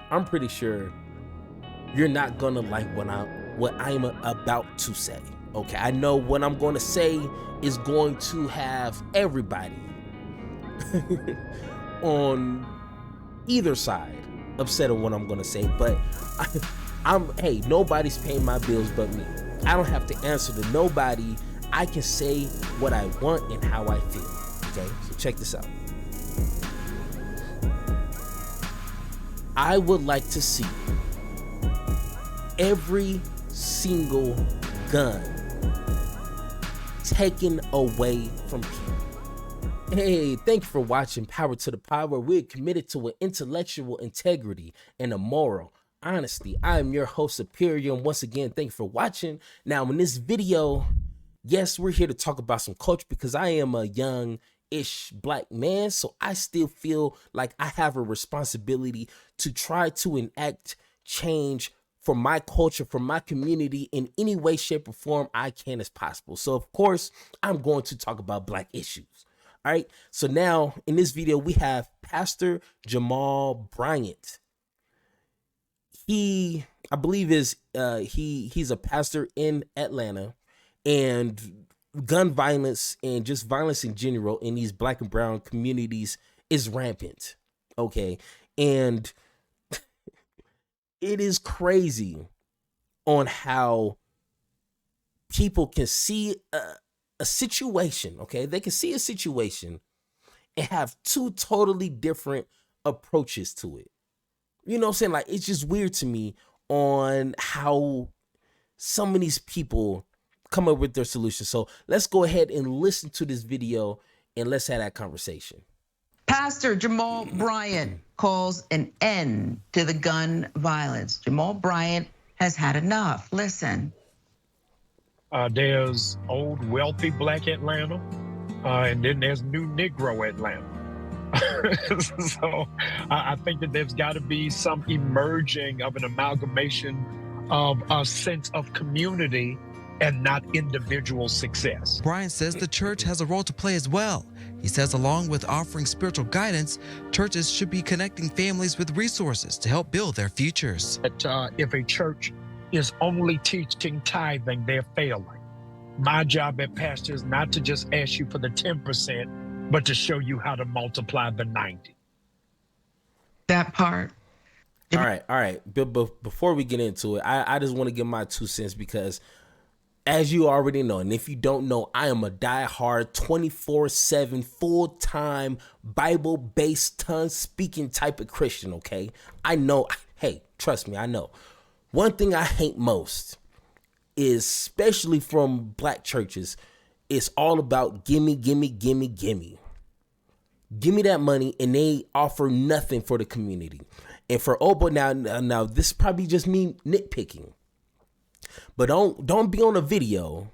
I'm pretty sure you're not gonna like what I'm about to say. Okay, I know what I'm gonna say is going to have everybody on either side upset at what I'm gonna say, but hey, nobody's paying my bills but me. I don't have to answer to nobody. I can say what I want and how I feel. Okay, so check this out. I would like to see every single gun taken away from people. Hey, thank you for watching Power to the Power, where we're committed to an intellectual integrity and a moral honesty. I am your host, Superior, and once again, thank you for watching. Now, in this video, yes, we're here to talk about some culture because I am a young-ish black man, so I still feel like I have a responsibility to try to enact change for my culture, for my community in any way, shape, or form I can as possible. So, of course, I'm going to talk about black issues. All right, so now in this video, we have Pastor Jamal Bryant. I believe he's a pastor in Atlanta, and gun violence and just violence in general in these black and brown communities is rampant. Okay, and it is crazy on how people can see a situation, okay? They can see a situation and have two totally different approaches to it. You know what I'm saying? Like, it's just weird to me on how some of these people come up with their solutions. So let's go ahead and listen to this video and let's have that conversation. Pastor Jamal Bryant calls an end to the gun violence. Jamal Bryant has had enough. Listen. There's old wealthy black Atlanta, and then there's new Negro Atlanta. So I think that there's got to be some emerging of an amalgamation of a sense of community and not individual success. Bryant says the church has a role to play as well. He says along with offering spiritual guidance, churches should be connecting families with resources to help build their futures. That if a church is only teaching tithing, they're failing. My job at pastor is not to just ask you for the 10%, but to show you how to multiply the 90. That part. All right. But before we get into it, I just want to give my 2 cents because as you already know, and if you don't know, I am a diehard 24/7 full-time Bible-based tongue speaking type of Christian, okay? I know, hey, trust me, I know. One thing I hate most is, especially from black churches, it's all about gimme. Give me that money, and they offer nothing for the community. And for but now this is probably just me nitpicking, but don't be on a video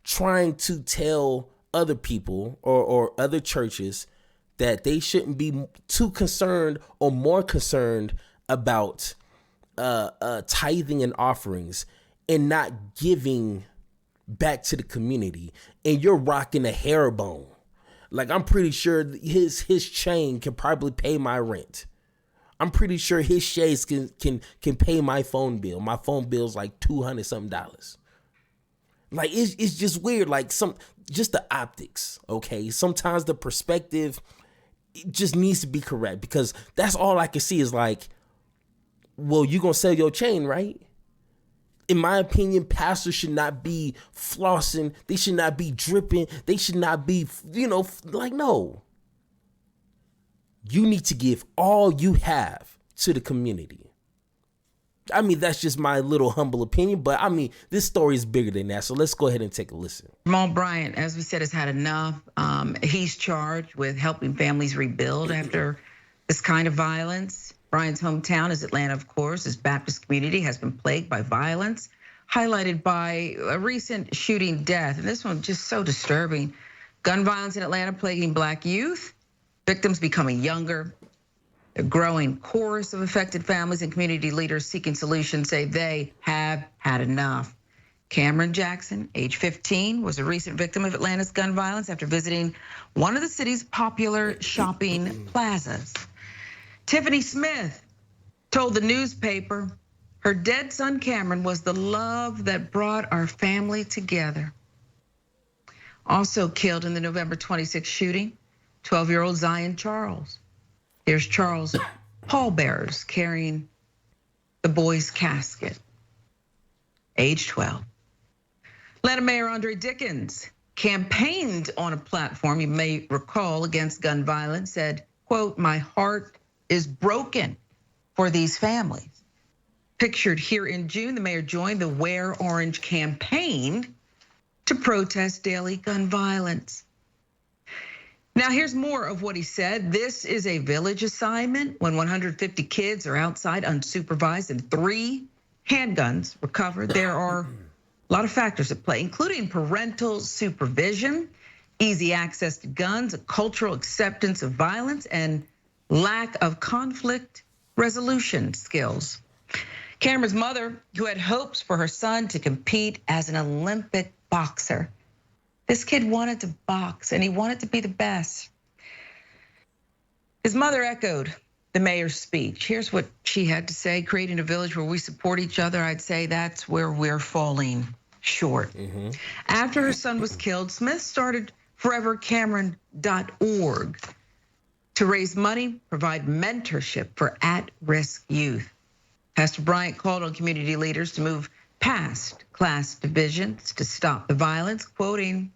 trying to tell other people or other churches that they shouldn't be too concerned or more concerned about tithing and offerings and not giving back to the community, and you're rocking a hair bone. Like, I'm pretty sure his chain can probably pay my rent. I'm pretty sure his shades can pay my phone bill. My phone bill's like $200 something. Like, it's just weird. Like, just the optics, okay? Sometimes the perspective, it just needs to be correct, because that's all I can see is like, well, you gonna sell your chain, right? In my opinion, pastors should not be flossing. They should not be dripping. They should not be, like, no. You need to give all you have to the community. I mean, that's just my little humble opinion, but I mean, this story is bigger than that. So let's go ahead and take a listen. Jamal Bryant, as we said, has had enough. He's charged with helping families rebuild after this kind of violence. Bryant's hometown is Atlanta, of course. His Baptist community has been plagued by violence, highlighted by a recent shooting death. And this one just so disturbing. Gun violence in Atlanta plaguing black youth, victims becoming younger. A growing chorus of affected families and community leaders seeking solutions say they have had enough. Cameron Jackson, age 15, was a recent victim of Atlanta's gun violence after visiting one of the city's popular shopping plazas. Tiffany Smith told the newspaper her dead son Cameron was the love that brought our family together. Also killed in the November 26th shooting, 12-year-old Zion Charles. Here's Charles' pallbearers carrying the boy's casket, age 12. Atlanta Mayor Andre Dickens campaigned on a platform, you may recall, against gun violence, said, quote, "My heart is broken for these families." Pictured here in June, the mayor joined the Wear Orange campaign to protest daily gun violence. Now, here's more of what he said. This is a village assignment when 150 kids are outside unsupervised and 3 handguns recovered. There are a lot of factors at play, including parental supervision, easy access to guns, a cultural acceptance of violence, and lack of conflict resolution skills. Cameron's mother, who had hopes for her son to compete as an Olympic boxer. This kid wanted to box and he wanted to be the best. His mother echoed the mayor's speech. Here's what she had to say: creating a village where we support each other, I'd say that's where we're falling short. After her son was killed, Smith started forevercameron.org to raise money, provide mentorship for at-risk youth. Pastor Bryant called on community leaders to move past class divisions to stop the violence, quoting,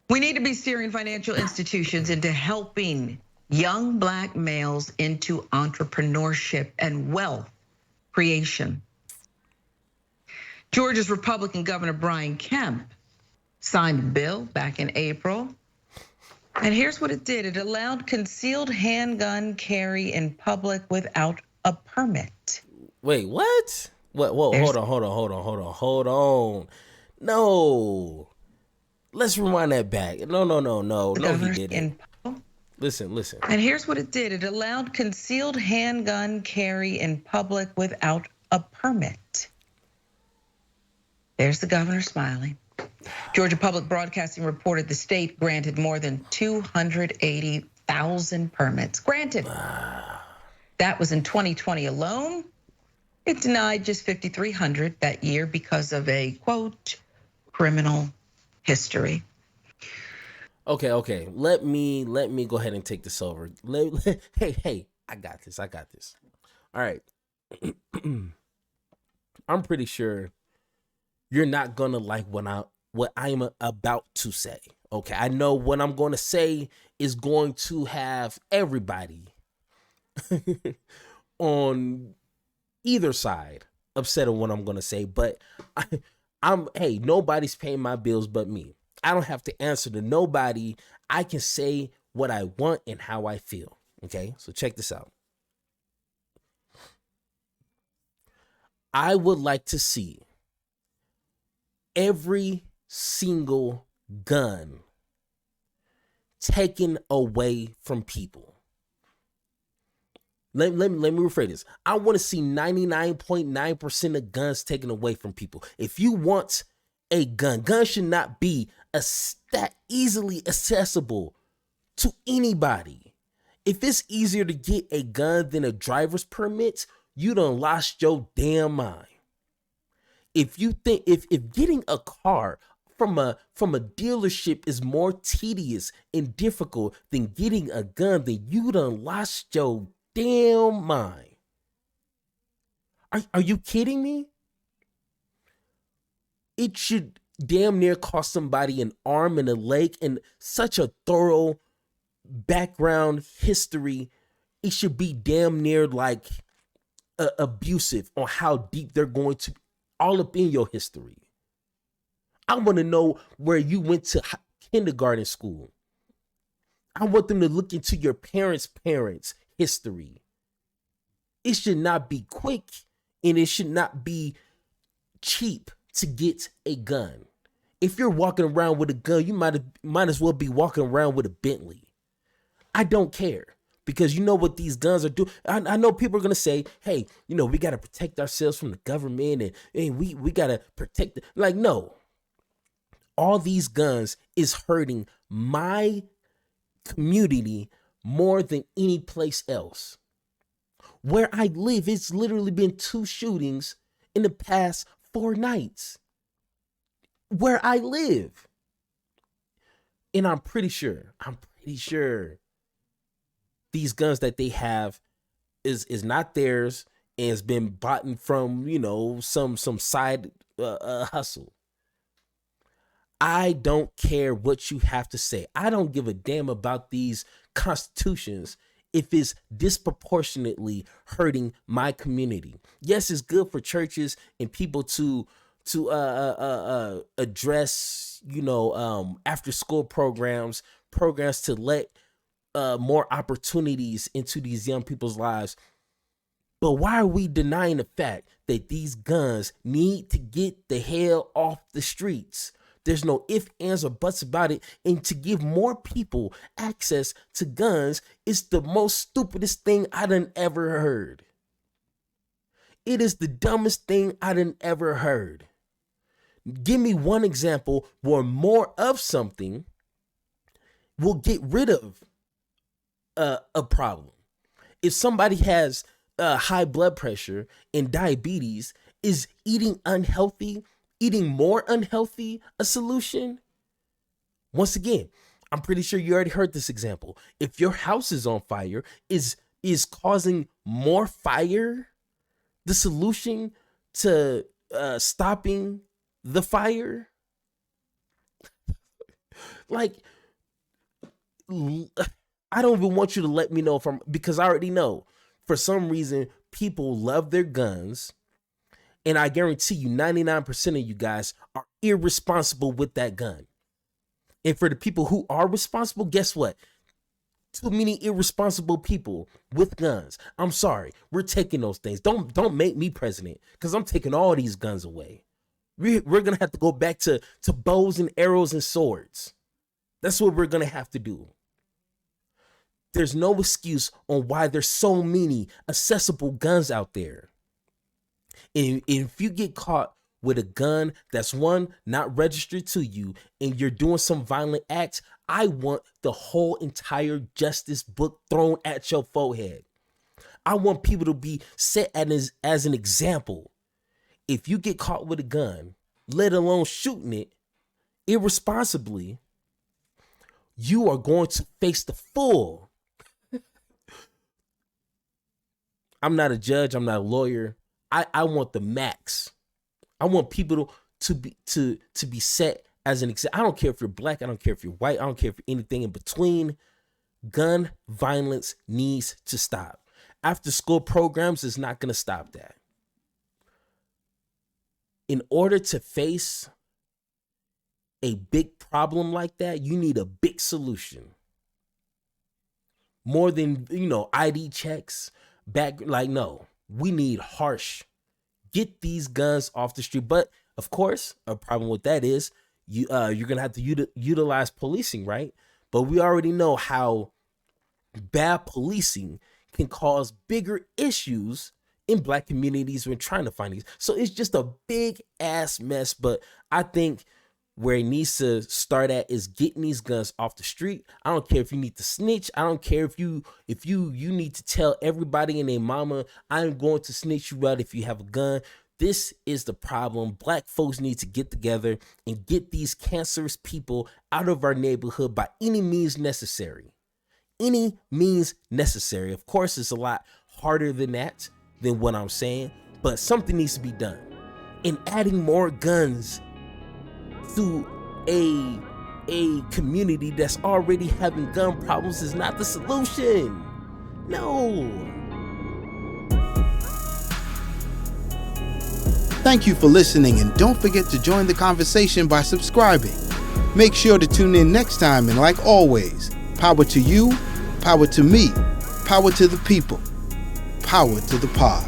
"We need to be steering financial institutions into helping young Black males into entrepreneurship and wealth creation." Georgia's Republican Governor Brian Kemp signed a bill back in April. And here's what it did. It allowed concealed handgun carry in public without a permit. Wait, what? What? Whoa, hold on. No. Let's rewind that back. No, he didn't. Listen. And here's what it did. It allowed concealed handgun carry in public without a permit. There's the governor smiling. Georgia Public Broadcasting reported the state granted more than 280,000 permits. Granted, that was in 2020 alone. It denied just 5,300 that year because of a, quote, criminal history. Okay. Let me go ahead and take this over. Hey, I got this. All right. I'm pretty sure you're not gonna like what I'm about to say. Okay, I know what I'm gonna say is going to have everybody on either side upset at what I'm gonna say, but hey, nobody's paying my bills but me. I don't have to answer to nobody. I can say what I want and how I feel. Okay, so check this out. I would like to see every single gun taken away from people. Let me rephrase this. I want to see 99.9% of guns taken away from people. If you want a gun, guns should not be that easily accessible to anybody. If it's easier to get a gun than a driver's permit, you done lost your damn mind. If you think if getting a car from a dealership is more tedious and difficult than getting a gun, then you done lost your damn mind. Are you kidding me? It should damn near cost somebody an arm and a leg and such a thorough background history. It should be damn near like abusive on how deep they're going to all up in your history. I want to know where you went to kindergarten school. I want them to look into your parents' history. It should not be quick and it should not be cheap to get a gun. If you're walking around with a gun, you might as well be walking around with a Bentley. I don't care. Because you know what these guns are doing. I know people are going to say, hey, we got to protect ourselves from the government and we got to protect it. Like, no. All these guns is hurting my community more than any place else. Where I live, it's literally been 2 shootings in the past 4 nights. Where I live. And I'm pretty sure these guns that they have is not theirs and has been bought from, some side hustle. I don't care what you have to say. I don't give a damn about these constitutions if it's disproportionately hurting my community. Yes, it's good for churches and people to address, after school programs to let more opportunities into these young people's lives. But why are we denying the fact that these guns need to get the hell off the streets? There's no ifs, ands, or buts about it. And to give more people access to guns is the most stupidest thing I done ever heard. It is the dumbest thing I done ever heard. Give me one example where more of something will get rid of a problem. If somebody has high blood pressure and diabetes, is eating more unhealthy a solution? Once again, I'm pretty sure you already heard this example. If your house is on fire, is causing more fire the solution to stopping the fire? Like, I don't even want you to let me know because I already know for some reason people love their guns. And I guarantee you 99% of you guys are irresponsible with that gun. And for the people who are responsible, guess what? Too many irresponsible people with guns. I'm sorry. We're taking those things. Don't make me president because I'm taking all these guns away. We're going to have to go back to bows and arrows and swords. That's what we're going to have to do. There's no excuse on why there's so many accessible guns out there. And if you get caught with a gun that's not registered to you and you're doing some violent acts, I want the whole entire justice book thrown at your forehead. I want people to be set as an example. If you get caught with a gun, let alone shooting it irresponsibly, you are going to face the full. I'm not a judge. I'm not a lawyer. I want the max. I want people to be set as an example. I don't care if you're black. I don't care if you're white. I don't care if you're anything in between. Gun violence needs to stop. After school programs is not going to stop that. In order to face a big problem like that, you need a big solution. More than, ID checks, no. We need harsh. Get these guns off the street. But of course, a problem with that is you're gonna have to utilize policing, right? But we already know how bad policing can cause bigger issues in black communities when trying to find these. So it's just a big ass mess. But I think where it needs to start at is getting these guns off the street. I don't care if you need to snitch. I don't care if you need to tell everybody and their mama, I'm going to snitch you out if you have a gun. This is the problem. Black folks need to get together and get these cancerous people out of our neighborhood by any means necessary. Any means necessary. Of course, it's a lot harder than what I'm saying, but something needs to be done. And adding more guns to a community that's already having gun problems is not the solution. No. Thank you for listening, and don't forget to join the conversation by subscribing. Make sure to tune in next time, and like always, power to you, power to me, power to the people, power to the pod.